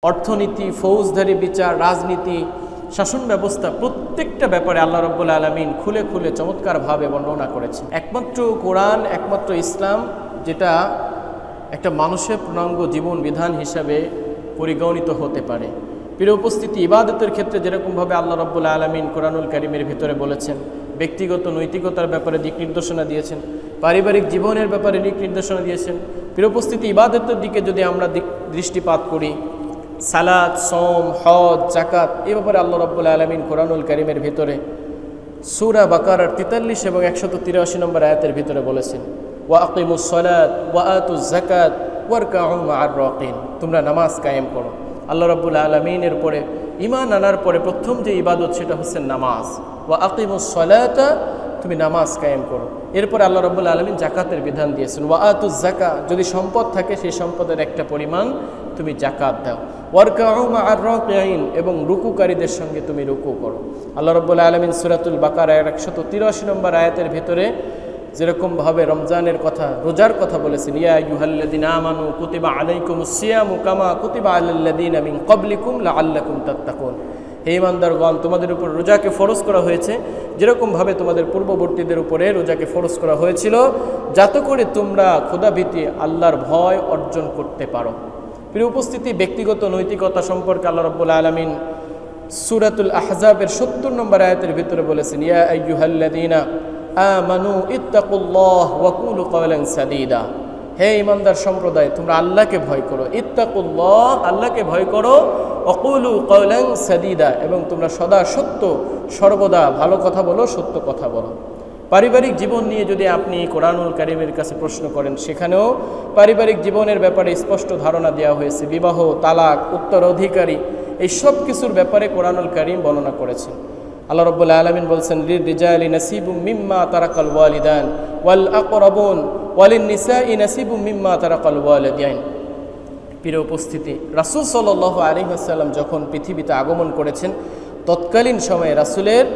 অর্থনীতি, ফৌজদারি বিচার, রাজনীতি, শাসন ব্যবস্থা প্রত্যেকটা ব্যাপারে আল্লাহ রাব্বুল আলামিন খুলে খুলে চমৎকারভাবে বর্ণনা করেছেন। একমাত্র কোরআন, একমাত্র ইসলাম যেটা একটা মানুষের পূর্ণাঙ্গ জীবন বিধান হিসাবে পরিগণিত হতে পারে। প্রিয় উপস্থিতি, ইবাদতের ক্ষেত্রে যেরকমভাবে আল্লাহ রাব্বুল আলামিন কোরআনুল কারীমের ভিতরে বলেছেন, ব্যক্তিগত নৈতিকতার ব্যাপারে দিক নির্দেশনা দিয়েছেন, পারিবারিক জীবনের ব্যাপারে দিক নির্দেশনা দিয়েছেন। প্রিয় উপস্থিতি, ইবাদতের দিকে যদি আমরা দৃষ্টিপাত করি, সালাত, সওম, হজ, যাকাত, এই ব্যাপারে আল্লাহ রাব্বুল আলামিন কোরআনুল কারীমের ভিতরে সূরা বাকারার 43 এবং 183 নম্বর আয়াতের ভিতরে বলেছেন, ওয়া আকিমুস সালাত ওয়া আতুজ যাকাত ওয়ারকাউ মা'আর রাকিন, তোমরা নামাজ কায়েম করো। আল্লাহ রাব্বুল আলামিনের পরে ঈমান আনার পরে প্রথম যে ইবাদত সেটা হচ্ছে নামাজ। ওয়া আকিমুস সালাতা, তুমি নামাজ কায়েম করো। এরপরে আল্লাহ রাব্বুল আলামিন যাকাতের বিধান দিয়েছেন, ওয়া আতুজ যাকাত, যদি সম্পদ থাকে সেই সম্পদের একটা পরিমাণ তুমি যাকাত দাও। ওয়ারকাউ মা'আর রাকিঈন, এবং রুকুকারীদের সঙ্গে তুমি রুকু করো। আল্লাহ রাব্বুল আলামিন সূরাতুল বাকারার 183 নম্বর আয়াতের ভিতরে যেরকমভাবে রমজানের কথা, রোজার কথা বলেছেন, ইয়া আইয়ুহাল্লাযীনা আমানু কুতিবা আলাইকুমুস সিয়ামু কামা কুতিবা আলাল্লাযীনা মিন ক্বাবলিকুম লাআল্লাকুম তাত্তাকুন, হে ঈমানদারগণ, তোমাদের উপর রোজাকে ফরজ করা হয়েছে যেরকমভাবে তোমাদের পূর্ববর্তীদের উপরে রোজাকে ফরজ করা হয়েছিল, যাতে করে তোমরা খোদাভীতি, আল্লাহর ভয় অর্জন করতে পারো। প্রিয় উপস্থিতি, ব্যক্তিগত নৈতিকতা সম্পর্কে আল্লাহ রাব্বুল আলামিন সূরাতুল আহজাবের 70 নম্বর আয়াতের ভিতরে বলেছেন, ইয়া আইয়ুহাল্লাযীনা আমানু ইত্তাকুল্লাহ ওয়া কুলু কাওলান সাদীদা, হে ঈমানদার সম্প্রদায়, তোমরা আল্লাহকে ভয় করো। ইত্তাকুল্লাহ, আল্লাহকে ভয় করো। ওয়া কুলু কাওলান সাদীদা, এবং তোমরা সদা সত্য, সর্বদা ভালো কথা বলো, সত্য কথা বলো। পারিবারিক জীবন নিয়ে যদি আপনি কোরআনুল কারীমের কাছে প্রশ্ন করেন, সেখানেও পারিবারিক জীবনের ব্যাপারে স্পষ্ট ধারণা দেওয়া হয়েছে। বিবাহ, তালাক, উত্তরাধিকারী, এই সব কিছুর ব্যাপারে কোরআনুল কারীম বর্ণনা করেছেন। আল্লাহ রাব্বুল আলামিন বলছেন, লিররিজালি নাসিবুম মিম্মা তারাকাল ওয়ালিদান ওয়াল আকরাবুন ওয়ালিন নিসাই নাসিবুম মিম্মা তারাকাল ওয়ালিদাইন। প্রিয় উপস্থিতি, রাসূল সাল্লাল্লাহু আলাইহি ওয়াসাল্লাম যখন পৃথিবীতে আগমন করেছেন, তৎকালীন সময়ে রাসূলের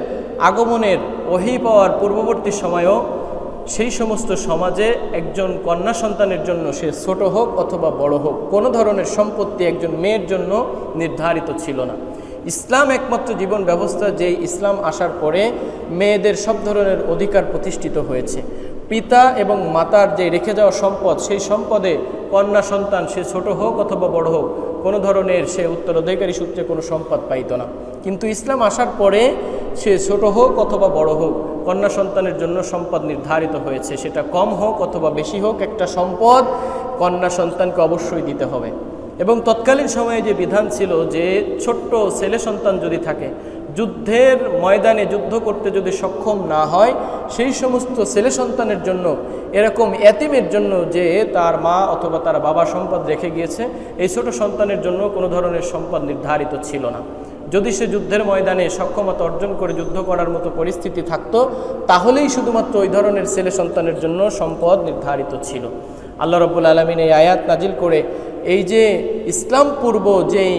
আগমনের ওহী পাওয়ার পূর্ববর্তী সময়েও সেই সমস্ত সমাজে একজন কন্যা সন্তানের জন্য, সে ছোট হোক অথবা বড় হোক, কোনো ধরনের সম্পত্তি একজন মেয়ের জন্য নির্ধারিত ছিল না। ইসলাম একমাত্র জীবন ব্যবস্থা, যে ইসলাম আসার পরে মেয়েদের সব ধরনের অধিকার প্রতিষ্ঠিত হয়েছে। পিতা এবং মাতার যে রেখে যাওয়া সম্পদ, সেই সম্পদে কন্যা সন্তান, সে ছোট হোক অথবা বড় হোক, কোনো ধরনের সে উত্তরাধিকারী সূত্রে কোনো সম্পদ পাইত না। কিন্তু ইসলাম আসার পরে সে ছোট হোক অথবা বড় হোক, কন্যা সন্তানের জন্য সম্পদ নির্ধারিত হয়েছে। সেটা কম হোক অথবা বেশি হোক, একটা সম্পদ কন্যা সন্তানকে অবশ্যই দিতে হবে। এবং তৎকালীন সময়ে যে বিধান ছিল যে ছোট্ট ছেলে সন্তান যদি থাকে, যুদ্ধের ময়দানে যুদ্ধ করতে যদি সক্ষম না হয়, সেই সমস্ত ছেলে সন্তানের জন্য, এরকম এতিমের জন্য যে তার মা অথবা তার বাবা সম্পদ রেখে গিয়েছে, এই ছোট সন্তানের জন্য কোনো ধরনের সম্পদ নির্ধারিত ছিল না। যদি সে যুদ্ধের ময়দানে সক্ষমতা অর্জন করে যুদ্ধ করার মতো পরিস্থিতি থাকতো, তাহলেই শুধুমাত্র ওই ধরনের ছেলে সন্তানের জন্য সম্পদ নির্ধারিত ছিল। আল্লাহ রাব্বুল আলামিন এই আয়াত নাজিল করে এই যে ইসলাম পূর্ব যেই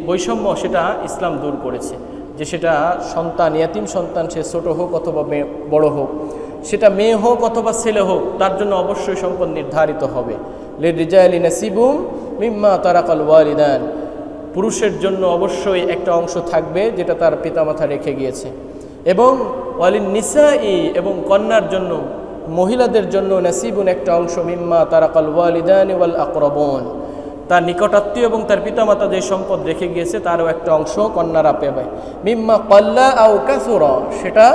বৈষম্য সেটা ইসলাম দূর করেছে। যে সেটা সন্তান, ইয়াতিম সন্তান, সে ছোট হোক অথবা বড় হোক, সেটা মেয়ে হোক অথবা ছেলে হোক, তার জন্য অবশ্যই সম্পদ নির্ধারিত হবে। লিররিজালি নাসিবুম মিম্মা তারাকাল ওয়ালিদান, পুরুষের জন্য অবশ্যই একটা অংশ থাকবে যেটা তার পিতামাতা রেখে গিয়েছে। এবং ওয়ালিন নিসাই, এবং কন্যার জন্য, মহিলাদের জন্য নাসিবুন, একটা অংশ, মিম্মা তারাকাল ওয়ালিদান ওয়াল আকরাবুন, তার নিকটাত্মীয় এবং তার পিতামাতা যে সম্পদ রেখে গিয়েছে তারও একটা অংশ কন্যারা পাবে। মিম্মা কাল্লা আও কাসুরা, সেটা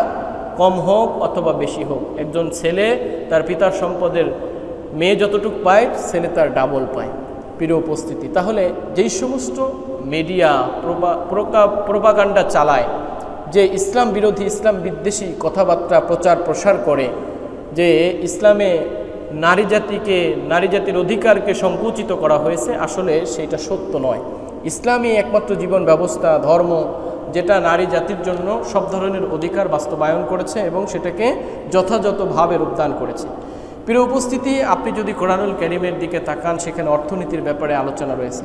কম হোক অথবা বেশি হোক। একজন ছেলে তার পিতার সম্পদের মেয়ে যতটুকু পায়, ছেলে তার ডাবল পায়। প্রিয় উপস্থিতি, তাহলে যেই সমস্ত মিডিয়া প্রোপাগান্ডা চালায়, যে ইসলাম বিরোধী, ইসলাম বিদ্বেষী কথাবার্তা প্রচার প্রসার করে, যে ইসলামে নারী জাতির অধিকারকে সংকুচিত করা হয়েছে, আসলে সেটা সত্য নয়। ইসলামই একমাত্র জীবন ব্যবস্থা, ধর্ম, যেটা নারী জাতির জন্য সব ধরনের অধিকার বাস্তবায়ন করেছে এবং সেটাকে যথাযথভাবে রূপদান করেছে। প্রিয় উপস্থিতি, আপনি যদি কোরআনুল কারীমের দিকে তাকান, সেখানে অর্থনীতির ব্যাপারে আলোচনা রয়েছে,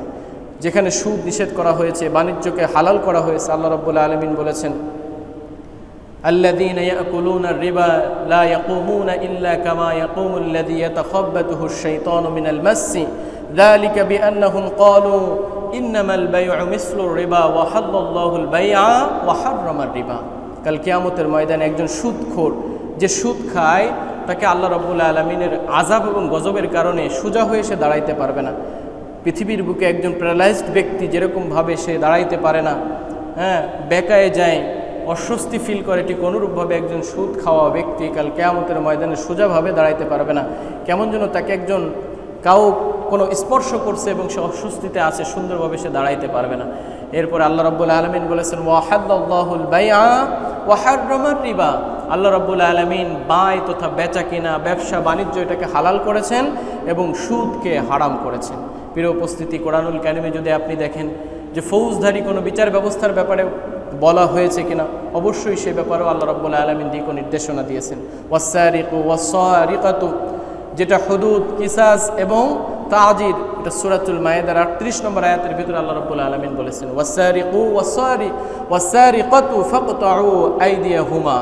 যেখানে সুদ নিষেধ করা হয়েছে, বাণিজ্যকে হালাল করা হয়েছে। আল্লাহ রাব্বুল আলামিন বলেছেন, আল্লাযীনা ইয়াকুলুনা আর-রিবা লা ইয়াকুমুনা ইল্লা কামা ইয়াকুমুল লাযী ইয়াতাখাব্বাতুহু আশ-শাইতানু মিনাল মাসসি যালিকা বিআন্নাহুম ক্বালু ইন্নামাল বাই'উ মিসলুর রিবা ওয়া হাল্লাল্লাহুল বাই'a ওয়া হাররামার রিবা। কাল কিয়ামতের ময়দানে একজন সুদখোর যে সুদ খায় তাকে আল্লাহ রাব্বুল আলামিনের আযাব এবং গজবের কারণে সোজা হয়ে সে দাঁড়াইতে পারবে না। পৃথিবীর বুকে একজন প্যারালাইজড ব্যক্তি যেরকমভাবে সে দাঁড়াইতে পারে না, বেকায়ে যায়, অস্বস্তি ফিল করে, ঠিক অনুরূপভাবে একজন সুদ খাওয়া ব্যক্তি কাল কিয়ামতের ময়দানে সোজাভাবে দাঁড়াইতে পারবে না। কেমন যেন তাকে একজন কোনো স্পর্শ করছে এবং সে অস্বস্তিতে আছে, সুন্দরভাবে সে দাঁড়াইতে পারবে না। এরপর আল্লাহ রাব্বুল আলামিন বলেছেন ওয়া হাল্লাল্লাহুল বাই'a ওয়া হাররামার রিবা। আল্লাহ রাব্বুল আলামিন বায় তথা বেচা কিনা, ব্যবসা বাণিজ্য এটাকে হালাল করেছেন এবং সুদকে হারাম করেছেন। প্রিয় উপস্থিতি, কোরআনুল কারিমে যদি আপনি দেখেন যে ফৌজদারি কোনো বিচার ব্যবস্থার ব্যাপারে বলা হয়েছে কিনা, অবশ্যই সে ব্যাপারেও আল্লাহ রাব্বুল আলামিন দিক নির্দেশনা দিয়েছেন। ওয়াস-সারিকু ওয়াস-সারিকাতু, যেটা হুদুদ, কিসাস এবং তাজির, এটা সূরাতুল মায়েদার 38 নম্বর আয়াতের ভিতরে আল্লাহ রাব্বুল আলামিন বলেছেন ওয়াস-সারিকু ওয়াস-সারিকাতু ফাকতাউ আইদিয়াহুমা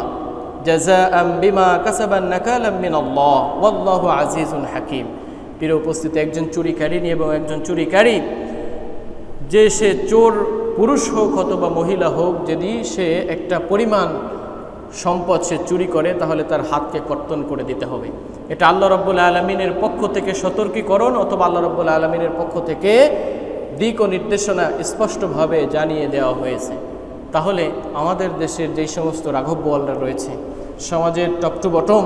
জাযাআম বিমা কাসাবান নাকালাম মিনাল্লাহ ওয়াল্লাহু আজিজুন হাকীম। প্রিয় উপস্থিতি, একজন চুরিকারী এবং একজন চুরিকারী, যে সে চোর পুরুষ হোক অথবা মহিলা হোক, যদি সে একটা পরিমাণ সম্পদ সে চুরি করে তাহলে তার হাতকে কর্তন করে দিতে হবে। এটা আল্লাহ রাব্বুল আলামিনের পক্ষ থেকে সতর্কীকরণ অথবা আল্লাহ রাব্বুল আলামিনের পক্ষ থেকে দিক ও নির্দেশনা স্পষ্টভাবে জানিয়ে দেওয়া হয়েছে। তাহলে আমাদের দেশের যেই সমস্ত রাঘববোয়ালরা রয়েছে, সমাজের টপ টু বটম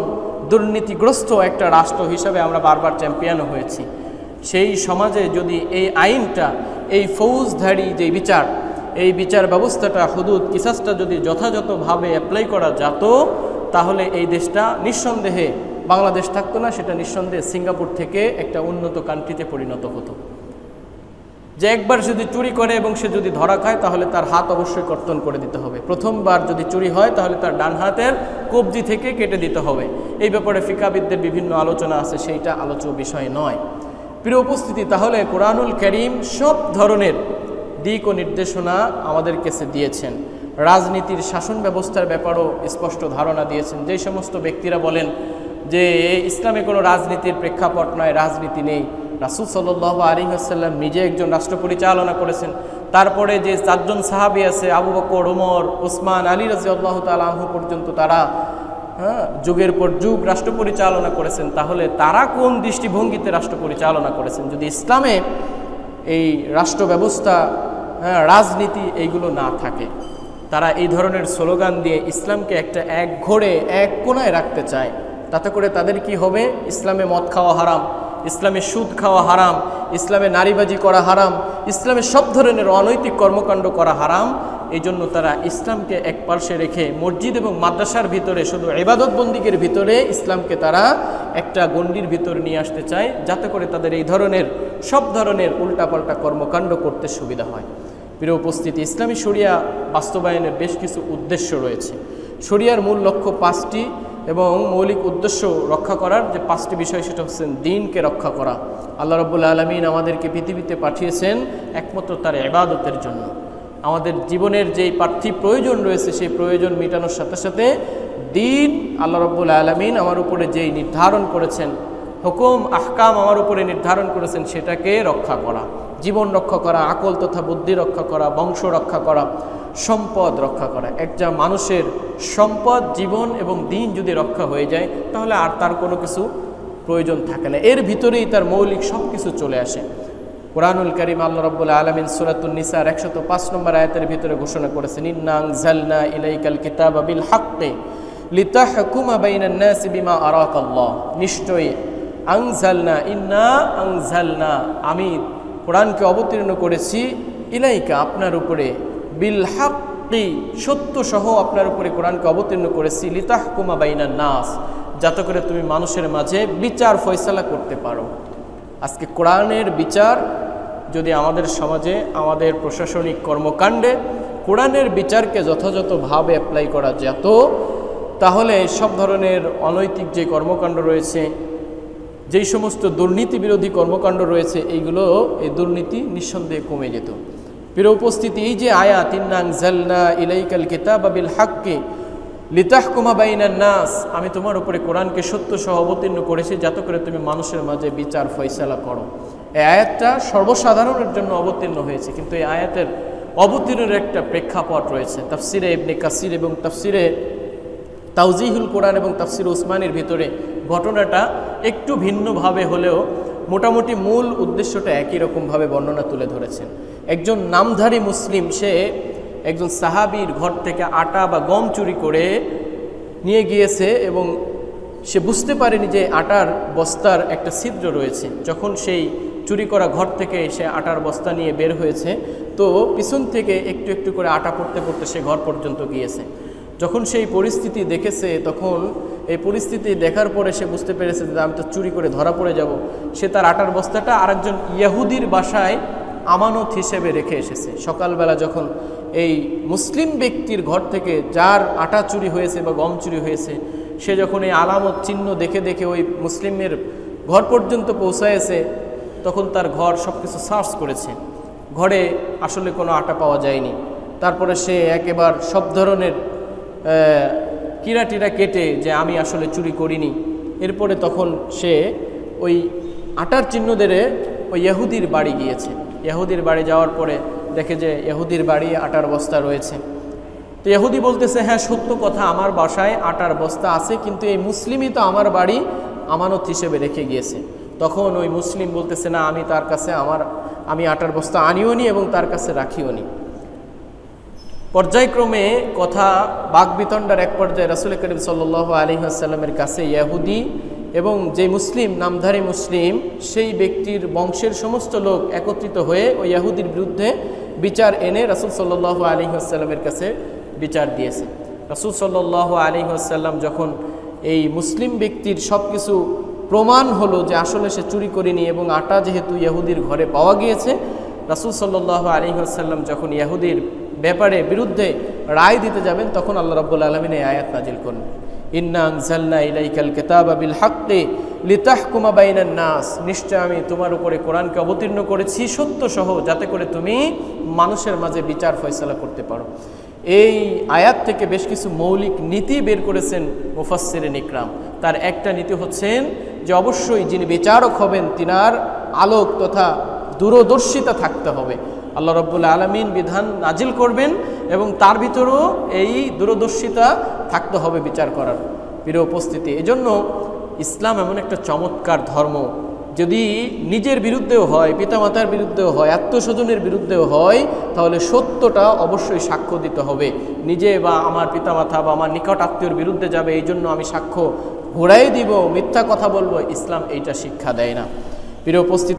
দুর্নীতিগ্রস্ত একটা রাষ্ট্র হিসাবে আমরা বারবার চ্যাম্পিয়ন হয়েছি, সেই সমাজে যদি এই আইনটা, এই ফৌজদারি যে বিচার, এই বিচার ব্যবস্থাটা, হুদুদ কিসাসটা যদি যথাযথভাবে অ্যাপ্লাই করা যেত, তাহলে এই দেশটা নিঃসন্দেহে বাংলাদেশ থাকতো না, সেটা নিঃসন্দেহে সিঙ্গাপুর থেকে একটা উন্নত কান্ট্রিতে পরিণত হতো। যে একবার যদি চুরি করে এবং সে যদি ধরা খায় তাহলে তার হাত অবশ্যই কর্তন করে দিতে হবে। প্রথমবার যদি চুরি হয় তাহলে তার ডান হাতের কবজি থেকে কেটে দিতে হবে। এই ব্যাপারে ফিকাবিদদের বিভিন্ন আলোচনা আছে, সেইটা আলোচ্য বিষয় নয়। প্রিয় উপস্থিতি, তাহলে কোরআনুল কারীম সব ধরনের দিক ও নির্দেশনা আমাদের কাছে দিয়েছেন। রাজনীতির শাসন ব্যবস্থার ব্যাপারেও স্পষ্ট ধারণা দিয়েছেন। যেই সমস্ত ব্যক্তিরা বলেন যে ইসলামে কোনো রাজনীতির প্রেক্ষাপট নয়, রাজনীতি নেই, রাসূল সাল্লাল্লাহু আলাইহি ওয়াসাল্লাম নিজে একজন রাষ্ট্র পরিচালনা করেছেন। তারপরে যে 4 জন সাহাবী আছে, আবু বকর, ওমর, ওসমান, আলী রাদিয়াল্লাহু তাআলা আনহু পর্যন্ত, তারা যুগের পর যুগ রাষ্ট্র পরিচালনা করেছেন। তাহলে তারা কোন দৃষ্টিভঙ্গিতে রাষ্ট্র পরিচালনা করেছেন? যদি ইসলামে এই রাষ্ট্র ব্যবস্থা, রাজনীতি এইগুলো না থাকে, তারা এই ধরনের স্লোগান দিয়ে ইসলামকে একটা এক ঘরে এক কোণায় রাখতে চায়, তাতে করে তাদের কি হবে? ইসলামে মদ খাওয়া হারাম, ইসলামে সুদ খাওয়া হারাম, ইসলামে নারীবাজি করা হারাম, ইসলামে সব ধরনের অনৈতিক কর্মকাণ্ড করা হারাম। এই জন্য তারা ইসলামকে এক পার্শ্বে রেখে মসজিদ এবং মাদ্রাসার ভিতরে, শুধু ইবাদত বন্দিগের ভিতরে ইসলামকে তারা একটা গণ্ডির ভিতরে নিয়ে আসতে চায়, যাতে করে তাদের এই ধরনের সব ধরনের উল্টাপাল্টা কর্মকাণ্ড করতে সুবিধা হয়। প্রিয় উপস্থিতি, ইসলামী শরিয়া বাস্তবায়নের বেশ কিছু উদ্দেশ্য রয়েছে। শরিয়ার মূল লক্ষ্য 5টি এবং মৌলিক উদ্দেশ্য রক্ষা করার যে 5টি বিষয়, সেটা হচ্ছে দ্বীনকে রক্ষা করা। আল্লাহ রাব্বুল আলামিন আমাদেরকে পৃথিবীতে পাঠিয়েছেন একমাত্র তার ইবাদতের জন্য। আমাদের জীবনের যেই পার্থিব প্রয়োজন রয়েছে, সেই প্রয়োজন মেটানোর সাথে সাথে দ্বীন, আল্লাহ রাব্বুল আলামিন আমার উপরে যেই নির্ধারণ করেছেন, হুকুম আহকাম আমার উপরে নির্ধারণ করেছেন, সেটাকে রক্ষা করা, জীবন রক্ষা করা, আকল তথা বুদ্ধি রক্ষা করা, বংশ রক্ষা করা, সম্পদ রক্ষা করা। একটা মানুষের সম্পদ, জীবন এবং দ্বীন যদি রক্ষা হয়ে যায়, তাহলে আর তার কোনো কিছু প্রয়োজন থাকে না। এর ভিতরেই তার মৌলিক সব কিছু চলে আসে। কোরআনুল কারীম আল্লাহ রাব্বুল আলামিন সূরাতুন নিসার 105 নম্বর আয়াতের ভিতরে ঘোষণা করেছেন, ইন্না আনজালনা ইলাইকাল কিতাবা বিল হাক্কি লিতাহকুমা বাইনান নাসি বিমা আরাকাল্লাহ। নিশ্চয়ই আনজালনা, আমি কোরআনকে অবতীর্ণ করেছি, ইলাইকা, আপনার উপরে, বিল হাক্কি, সত্য সহ আপনার উপরে কোরআনকে অবতীর্ণ করেছি, লিতাহকুমা বাইনান নাস, যাতে করে তুমি মানুষের মাঝে বিচার ফয়সালা করতে পারো। আজকে কোরআনের বিচার যদি আমাদের সমাজে, আমাদের প্রশাসনিক কর্মকাণ্ডে কোরআনের বিচারকে যথাযথভাবে অ্যাপ্লাই করা যেত, তাহলে সব ধরনের অনৈতিক যে কর্মকাণ্ড রয়েছে, যেই সমস্ত দুর্নীতি বিরোধী কর্মকাণ্ড রয়েছে, এইগুলো, এই দুর্নীতি নিঃসন্দেহে কমে যেত। প্রিয় উপস্থিতি, এই যে আয়াত, ইন্না আনজালনা ইলাইকাল কিতাবা বিল হাক্কি, লিতাহকুমা বাইনান নাস, আমি তোমার উপরে কোরআনকে সত্য সহ অবতীর্ণ করেছি যাতে করে তুমি মানুষের মাঝে বিচার ফয়সালা করো। এই আয়াতটা সর্বসাধারণের জন্য অবতীর্ণ হয়েছে, কিন্তু এই আয়াতের অবতীর্ণের একটা প্রেক্ষাপট রয়েছে। তাফসিরে ইবনে কাসির এবং তাফসিরে তাওজিহুল কোরআন এবং তাফসির উসমানির ভিতরে ঘটনাটা একটু ভিন্নভাবে হলেও মোটামুটি মূল উদ্দেশ্যটা একই রকমভাবে বর্ণনা তুলে ধরেছেন। একজন নামধারী মুসলিম সে একজন সাহাবীর ঘর থেকে আটা বা গম চুরি করে নিয়ে গিয়েছে এবং সে বুঝতে পারেনি যে আটার বস্তার একটা ছিদ্র রয়েছে। যখন সেই চুরি করা ঘর থেকে সে আটার বস্তা নিয়ে বের হয়েছে, তো পিছন থেকে একটু একটু করে আটা পড়তে পড়তে সে ঘর পর্যন্ত গিয়েছে। যখন সেই পরিস্থিতি দেখেছে, তখন এই পরিস্থিতি দেখার পরে সে বুঝতে পেরেছে যে আমি তো চুরি করে ধরা পড়ে যাব। সে তার আটার বস্তাটা আরেকজন ইহুদির বাসায় আমানত হিসেবে রেখে এসেছে। সকালবেলা যখন এই মুসলিম ব্যক্তির ঘর থেকে যার আটা চুরি হয়েছে বা গম চুরি হয়েছে, সে যখন এই আলামত চিহ্ন দেখে দেখে ওই মুসলিমের ঘর পর্যন্ত পৌঁছায়েছে, তখন তার ঘর সব কিছু সার্চ করেছে, ঘরে আসলে কোনো আটা পাওয়া যায়নি। তারপরে সে একেবারে সব ধরনের কিরাটিরা কেটে যে আমি আসলে চুরি করিনি। এরপরে তখন সে ওই আটার চিহ্ন ধরে ওই ইহুদির বাড়ি গিয়েছে। ইহুদির বাড়ি যাওয়ার পরে দেখে যে ইহুদির বাড়ি আটার বস্তা রয়েছে। তো ইহুদি বলতেছে, হ্যাঁ সত্য কথা, আমার বাসায় আটার বস্তা আছে, কিন্তু এই মুসলিমই তো আমার বাড়ি আমানত হিসেবে রেখে গিয়েছে। তখন ওই মুসলিম বলতেছে, না আমি তার কাছে আমি আটার বস্তা আনিও নি এবং তার কাছে রাখিও নি। পর্যায়ক্রমে কথা বাকবিতণ্ডার এক পর্যায়ে রাসূল করিম সাল্লাল্লাহু আলাইহি ওয়াসাল্লামের কাছে ইহুদি এবং যে মুসলিম নামধারী মুসলিম সেই ব্যক্তির বংশের সমস্ত লোক একত্রিত হয়ে ওই ইহুদির বিরুদ্ধে বিচার এনে রাসূল সাল্লাল্লাহু আলাইহি ওয়াসাল্লামের কাছে বিচার দিয়েছে। রাসূল সাল্লাল্লাহু আলাইহি ওয়াসাল্লাম যখন এই মুসলিম ব্যক্তির সব কিছু প্রমাণ হলো যে আসলে সে চুরি করেনি এবং আটা যেহেতু ইহুদির ঘরে পাওয়া গিয়েছে, রাসূল সাল্লাল্লাহু আলাইহি ওয়াসাল্লাম যখন ইহুদির ব্যাপারে বিরুদ্ধে রায় দিতে যাবেন, তখন আল্লাহ রাব্বুল আলামিন এই আয়াত নাজিল করেন, ইন্না আনজালনা ইলাইকাল কিতাবা বিল হাক্কি লিতাহকুমা বাইনান নাস, নিশ্চয় আমি তোমার উপরে কোরআনকে অবতীর্ণ করেছি সত্য সহ যাতে করে তুমি মানুষের মাঝে বিচার ফয়সালা করতে পারো। এই আয়াত থেকে বেশ কিছু মৌলিক নীতি বের করেছেন মুফাসসিরিন ইকরাম। তার একটা নীতি হচ্ছেন যে অবশ্যই যিনি বিচারক হবেন তিনার আলোক তথা দূরদর্শিতা থাকতে হবে। আল্লাহ রাব্বুল আলামিন বিধান নাজিল করবেন এবং তার ভিতরেও এই দূরদর্শিতা থাকতে হবে বিচার করার। প্রিয় উপস্থিতি, এজন্য ইসলাম এমন একটা চমৎকার ধর্ম, যদি নিজের বিরুদ্ধেও হয়, পিতামাতার বিরুদ্ধেও হয়, আত্মস্বজনের বিরুদ্ধেও হয়, তাহলে সত্যটা অবশ্যই সাক্ষ্য দিতে হবে। নিজে বা আমার পিতামাতা বা আমার নিকট আত্মীয়র বিরুদ্ধে যাবে এই জন্য আমি সাক্ষ্য ঘোরাই দিব, মিথ্যা কথা বলবো, ইসলাম এইটা শিক্ষা দেয় না। প্রিয় উপস্থিতি।